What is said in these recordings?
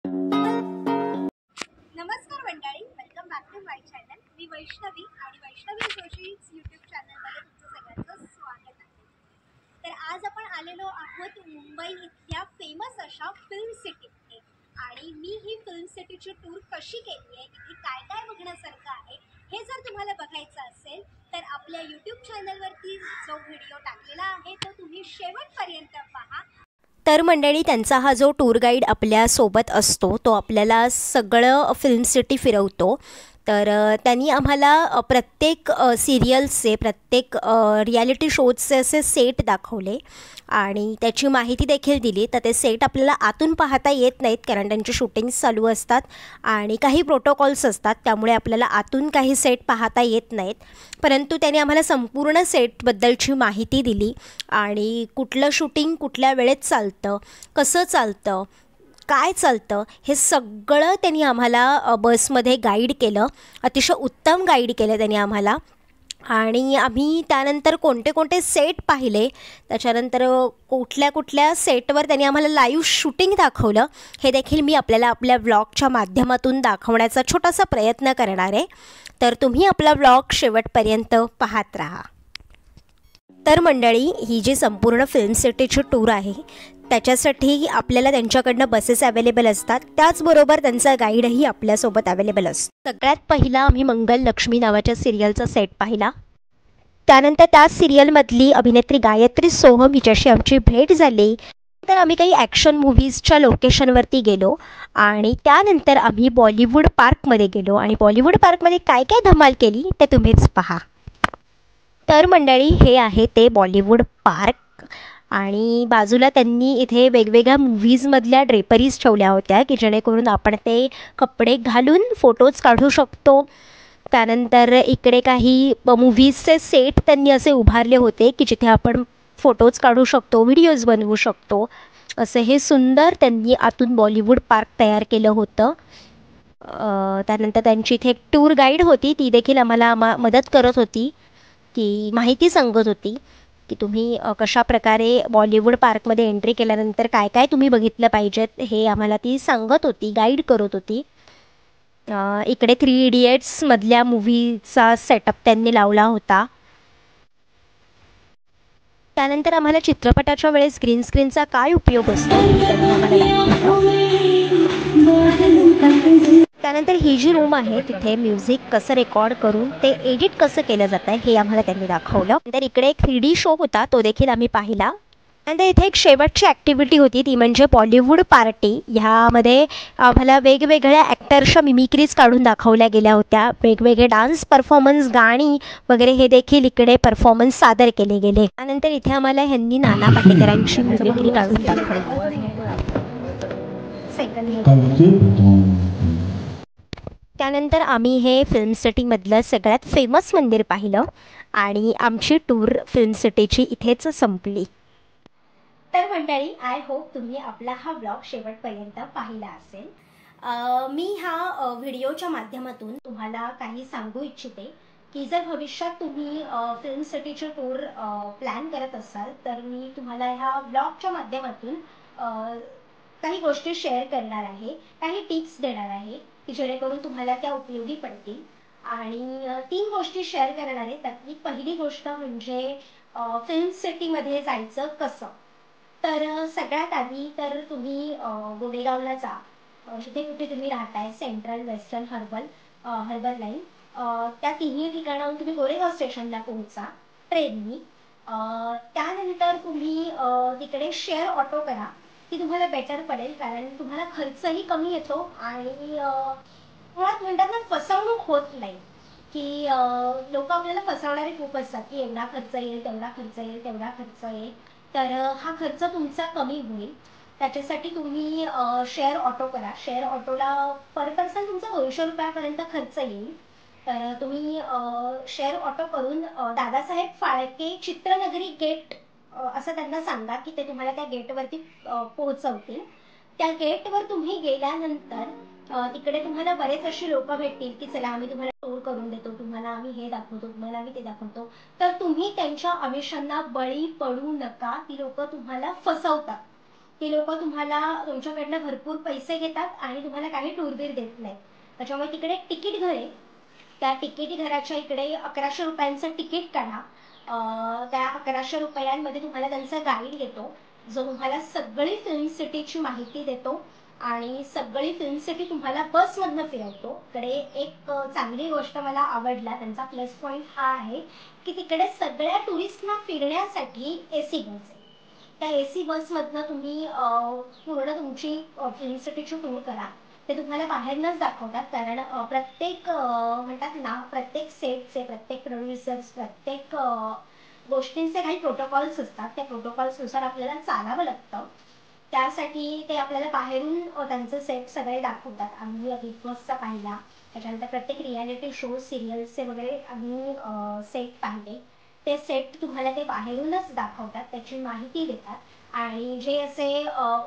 नमस्कार मंडळी, welcome back to my channel. मी वैष्णवी आणि वैष्णवी जोशीच यूट्यूब चॅनलमध्ये तुमचं सगळ्यांचं स्वागत आहे. तर आज आपण आलेलो आहोत मुंबई इथल्या फेमस अशा फिल्म सिटी आणि मी ही फिल्म सिटीची टूर कशी केली आहे, इथे काय काय बघण्यासारखं आहे हे जर तुम्हाला बघायचं असेल तर आपल्या यूट्यूब चॅनलवरती जो व्हिडिओ टाकलेला आहे तो तुम्ही शेवटपर्यंत पहा. तर मंडळी, त्यांचा हा जो टूर गाईड आपल्यासोबत असतो तो आपल्याला सगळं फिल्म सिटी फिरवतो. तर त्यांनी आम्हाला प्रत्येक सिरियल्सचे, प्रत्येक रियालिटी शोजचे असे सेट दाखवले आणि त्याची माहिती देखील दिली. तर ते सेट आपल्याला आतून पाहता येत नाहीत कारण त्यांची शूटिंग्स चालू असतात आणि काही प्रोटोकॉल्स असतात, त्यामुळे आपल्याला आतून काही सेट पाहता येत नाहीत. परंतु त्यांनी आम्हाला संपूर्ण सेटबद्दलची माहिती दिली आणि कुठलं शूटिंग कुठल्या वेळेत चालतं, कसं चालतं, काय चालतं हे सगळं त्यांनी आम्हाला बसमध्ये गाईड केलं. अतिशय उत्तम गाईड केलं त्यांनी आम्हाला. आणि आम्ही त्यानंतर कोणते कोणते सेट पाहिले, त्याच्यानंतर कुठल्या कुठल्या सेटवर त्यांनी आम्हाला लाईव्ह शूटिंग दाखवलं हे देखील मी आपल्याला आपल्या व्लॉगच्या माध्यमातून दाखवण्याचा छोटासा प्रयत्न करणार आहे. तर तुम्ही आपला व्लॉग शेवटपर्यंत पाहत राहा. तर मंडळी, ही जी संपूर्ण फिल्म सिटीची टूर आहे त्याच्यासाठी आपल्याला त्यांच्याकडनं बसेस अवेलेबल असतात, त्याचबरोबर त्यांचा गाईडही आपल्यासोबत अवेलेबल असतो. सगळ्यात पहिला आम्ही मंगल लक्ष्मी नावाच्या सिरियलचा सेट पाहिला. त्यानंतर त्या सिरियलमधली अभिनेत्री गायत्री सोहम हिच्याशी आमची भेट झाली. तर आम्ही काही ॲक्शन मूव्हीजच्या लोकेशनवरती गेलो आणि त्यानंतर आम्ही बॉलिवूड पार्कमध्ये गेलो आणि बॉलिवूड पार्कमध्ये काय काय धमाल केली ते तुम्हीच पहा. तर मंडळी, हे आहे ते बॉलिवूड पार्क आणि बाजूला त्यांनी इथे वेगवेगळ्या मूव्हीजमधल्या ड्रेपरीज ठेवल्या होत्या की जेणेकरून आपण ते कपडे घालून फोटोज काढू शकतो. त्यानंतर इकडे काही मूव्हीजचे सेट त्यांनी असे उभारले होते की जिथे आपण फोटोज काढू शकतो, व्हिडिओज बनवू शकतो. असं हे सुंदर त्यांनी आतून बॉलिवूड पार्क तयार केलं होतं. त्यानंतर त्यांची इथे एक टूर गाईड होती, ती देखील आम्हाला मदत करत होती, की माहिती सांगत होती की तुम्ही कशाप्रकारे बॉलिवूड पार्कमध्ये एंट्री केल्यानंतर काय काय तुम्ही बघितलं पाहिजेत हे आम्हाला ती सांगत होती, गाईड करत होती. इकडे 3 इडियट्समधल्या मूव्हीचा सेटअप त्यांनी लावला होता. त्यानंतर आम्हाला चित्रपटाच्या वेळेस ग्रीन स्क्रीनचा काय उपयोग असतो त्यांनी आम्हाला त्यानंतर ही जी रूम आहे तिथे म्युझिक कसं रेकॉर्ड करून ते एडिट कसं केलं जातं आहे हे आम्हाला त्यांनी दाखवलं. नंतर इकडे एक 3D शो होता, तो देखील आम्ही पाहिला. नंतर इथे एक शेवटची ॲक्टिव्हिटी होती, ती म्हणजे बॉलिवूड पार्टी. ह्यामध्ये आम्हाला वेगवेगळ्या ॲक्टर्सच्या मिमिक्रीज काढून दाखवल्या गेल्या होत्या. वेगवेगळे डान्स परफॉर्मन्स, गाणी वगैरे हे देखील इकडे परफॉर्मन्स सादर केले गेले. त्यानंतर इथे आम्हाला ह्यांनी नाना पाटेकरांची मिमिक्री काढून दाखवली. त्यानंतर आम्ही हे फिल्म सिटीमधलं सगळ्यात फेमस मंदिर पाहिलं आणि आमची टूर फिल्म सिटीची इथेच संपली. तर मंडळी, आय होप तुम्ही आपला हा ब्लॉग शेवटपर्यंत पाहिला असेल. मी ह्या व्हिडिओच्या माध्यमातून तुम्हाला काही सांगू इच्छिते की जर भविष्यात तुम्ही फिल्म सिटीची टूर प्लॅन करत असाल तर मी तुम्हाला ह्या ब्लॉगच्या माध्यमातून काही गोष्टी शेअर करणार आहे, काही टिप्स देणार आहे की जेणेकरून तुम्हाला त्या उपयोगी पडतील. आणि 3 गोष्टी शेअर करणार आहे. त्यातली पहिली गोष्ट म्हणजे फिल्म सिटीमध्ये जायचं कसं. तर सगळ्यात आधी तर तुम्ही गोरेगावला जा. जिथे कुठे तुम्ही राहताय, सेंट्रल, वेस्टर्न, हार्बर लाईन, त्या तिन्ही ठिकाणाहून तुम्ही गोरेगाव स्टेशनला पोहोचा ट्रेननी. त्यानंतर तुम्ही तिकडे शेअर ऑटो करा, ती तुम्हाला बेटर पडेल कारण तुम्हाला खर्चही कमी येतो आणि मुळात म्हणतात ना, फसवणूक होत नाही. की लोक आपल्याला फसवणारे खूप असतात की एवढा खर्च येईल, तेवढा खर्च येईल, तेवढा खर्च येईल. तर हा खर्च तुमचा कमी होईल. त्याच्यासाठी तुम्ही शेअर ऑटो करा. शेअर ऑटोला पर पर्सन तुमचा 200 रुपयापर्यंत खर्च येईल. तर तुम्ही शेअर ऑटो करून दादासाहेब फाळके चित्रनगरी गेट असं त्यांना सांगा की ते तुम्हाला त्या गेटवरती पोहोचवतील. त्या गेटवर तुम्ही गेल्यानंतर तिकडे तुम्हाला बरेच अशी लोक भेटतील की चला आम्ही तुम्हाला टूर करून देतो, तुम्हाला आम्ही हे दाखवतो, तुम्हाला आम्ही ते दाखवतो. तर तुम्ही त्यांच्या आमिषांना बळी पडू नका. ती लोक तुम्हाला फसवतात. ती लोक तुम्हाला तुमच्याकडनं भरपूर पैसे घेतात आणि तुम्हाला काही टूरबीर देत नाही. त्याच्यामुळे तिकडे एक तिकीट घर आहे. त्या तिकीट घराच्या इकडे 1100 रुपयांचं तिकीट काढा. त्या 1100 रुपयांमध्ये तुम्हाला त्यांचा गाईड येतो, जो तुम्हाला सगळी फिल्म सिटीची माहिती देतो आणि सगळी फिल्म सिटी तुम्हाला बसमधनं फिरवतो. इकडे एक चांगली गोष्ट मला आवडला, त्यांचा प्लस पॉईंट हा आहे की तिकडे सगळ्या टुरिस्टना फिरण्यासाठी AC बस आहे. त्या AC बसमधनं तुम्ही पूर्ण तुमची फिल्म सिटीची टूर करा. ते तुम्हाला बाहेरनंच दाखवतात, कारण प्रत्येक म्हणतात ना, प्रत्येक सेटचे, प्रत्येक प्रोड्युसर्स, प्रत्येक गोष्टींचे काही प्रोटोकॉल्स असतात. त्या प्रोटोकॉल्सनुसार आपल्याला चालावं लागतं. त्यासाठी ते आपल्याला बाहेरून त्यांचे सेट सगळे दाखवतात. आम्ही बिग बॉसचा पाहिला, त्याच्यानंतर प्रत्येक रियालिटी शो सिरियल्सचे वगैरे आम्ही सेट पाहिले. ते सेट तुम्हाला ते बाहेरूनच दाखवतात, त्याची माहिती देतात आणि जे असे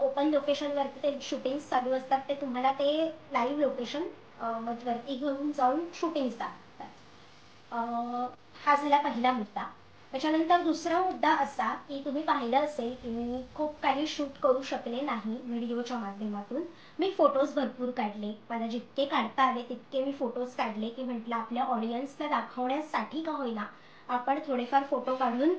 ओपन लोकेशनवरती ते शूटिंग्स चालू असतात ते तुम्हाला ते लाईव्ह लोकेशन वरती घेऊन जाऊन शूटिंग्स दाखवतात. हा झाला पहिला मुद्दा. त्याच्यानंतर दुसरा मुद्दा असा की तुम्ही पाहिलं असेल की मी खूप काही शूट करू शकले नाही व्हिडिओच्या माध्यमातून. मी फोटोज भरपूर काढले, मला जितके काढता आले तितके मी फोटोज काढले, की म्हटलं आपल्या ऑडियन्सला दाखवण्यासाठी का होईना आपण थोडेफार फोटो काढून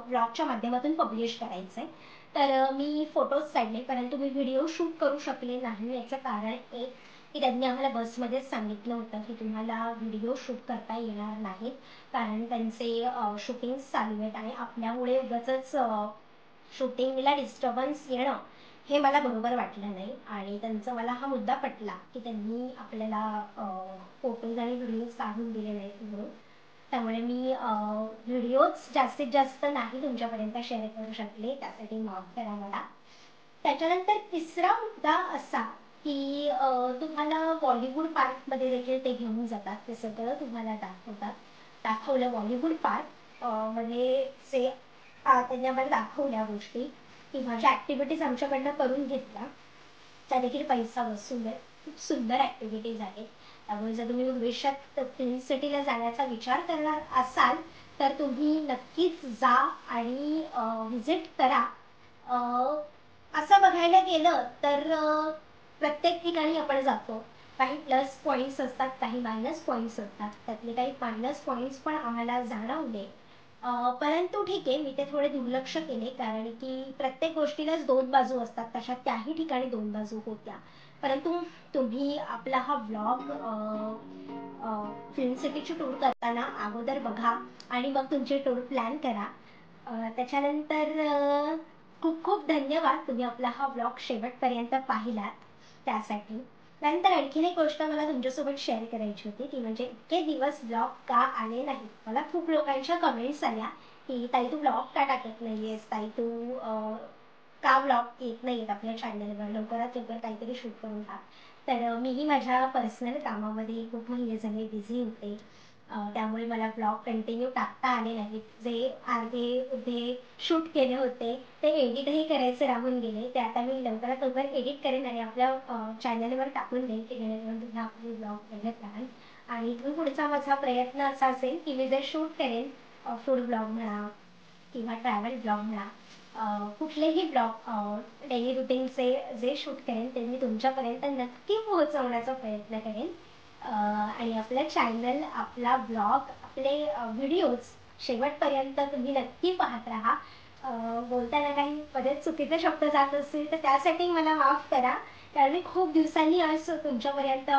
ब्लॉगच्या माध्यमातून पब्लिश करायचे. तर मी फोटोज काढले, परंतु मी व्हिडिओ शूट करू शकले नाही. याचं कारण एक की त्यांनी आम्हाला बसमध्येच सांगितलं होतं की तुम्हाला व्हिडिओ शूट करता येणार नाहीत, कारण त्यांचे शूटिंग्स चालू आहेत आणि आपल्यामुळे उगाचच शूटिंगला डिस्टर्बन्स येणं हे मला बरोबर वाटलं नाही. आणि त्यांचा मला हा मुद्दा पटला की त्यांनी आपल्याला फोटोज आणि व्हिडिओज काढून दिले नाहीत म्हणून. त्यामुळे मी व्हिडिओज जास्तीत जास्त नाही तुमच्यापर्यंत शेअर करू शकले, त्यासाठी माफ करा मला. त्याच्यानंतर तिसरा मुद्दा असा की तुम्हाला बॉलिवूड पार्कमध्ये देखील ते घेऊन जातात, ते सगळं तुम्हाला दाखवलं बॉलिवूड पार्क मध्ये जे त्यांनी आम्हाला दाखवल्या गोष्टी किंवा ज्या ॲक्टिव्हिटीज आमच्याकडनं करून घेतल्या त्या देखील पैसा वसूल आहेत. खूप सुंदर ॲक्टिव्हिटीज आहेत. त्यामुळे जर तुम्ही भविष्यात फिल्म सिटीला जाण्याचा विचार करणार असाल तर तुम्ही नक्कीच जा आणि व्हिजिट करा. असं बघायला गेलं तर प्रत्येक ठिकाणी आपण जातो, काही प्लस पॉईंट्स असतात, काही मायनस पॉईंट्स असतात. त्यातले काही मायनस पॉईंट्स पण आम्हाला जाणवले, परंतु ठीक आहे, मी ते थोडे दुर्लक्ष केले, कारण की प्रत्येक गोष्टीलाच दोन बाजू असतात, तशा त्याही ठिकाणी दोन बाजू होत्या. परंतु तुम्ही आपला हा ब्लॉग फिल्म सिटीची टूर करताना अगोदर बघा आणि मग तुमची टूर प्लॅन करा. त्याच्यानंतर खूप खूप धन्यवाद, तुम्ही आपला हा ब्लॉग शेवटपर्यंत पाहिलात त्यासाठी. त्यानंतर आणखीन एक गोष्ट मला तुमच्यासोबत शेअर करायची होती, ती म्हणजे इतके दिवस ब्लॉग का आले नाही. मला खूप लोकांच्या कमेंट्स आल्या की ताई तू ब्लॉग का टाकत नाहीयेस, ताई तू का ब्लॉग येत नाहीत आपल्या चॅनलवर, लवकरात लवकर काहीतरी शूट करून टाक. तर मीही माझ्या पर्सनल कामामध्ये खूप महिने झाले बिझी होते, त्यामुळे मला ब्लॉग कंटिन्यू टाकता आले नाहीत. जे अर्धे शूट केले होते ते एडिटही करायचे राहून गेले, ते आता मी लवकरात लवकर एडिट करेन आणि आपल्या चॅनलवर टाकून देईन की जेणेकरून तुम्ही आपले ब्लॉग बघत राहाल. आणि इथून पुढचा माझा प्रयत्न असा असेल की मी जे शूट करेन, फूड ब्लॉग म्हणा किंवा ट्रॅव्हल ब्लॉग म्हणा, कुठलेही ब्लॉग डेली रुटीनचे जे शूट करेन ते मी तुमच्यापर्यंत नक्की पोहोचवण्याचा प्रयत्न करेन. आणि आपलं चॅनल, आपला ब्लॉग, आपले व्हिडिओज शेवटपर्यंत तुम्ही नक्की पाहत राहा. बोलताना काही मध्ये चुकीचे शब्द जात असतील तर त्यासाठी मला माफ करा, कारण मी खूप दिवसांनी आज तुमच्यापर्यंत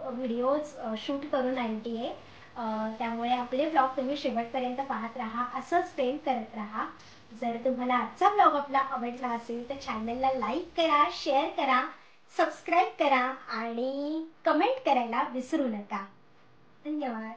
व्हिडिओज शूट करून आणते आहे. त्यामुळे आपले ब्लॉग तुम्ही शेवटपर्यंत पाहत राहा, असंच प्रेम करत राहा. जर तुम्हाला आजचा ब्लॉग आपला आवडला असेल तर चॅनलला लाईक करा, शेअर करा, सबस्क्राईब करा आणि कमेंट करायला विसरू नका. धन्यवाद.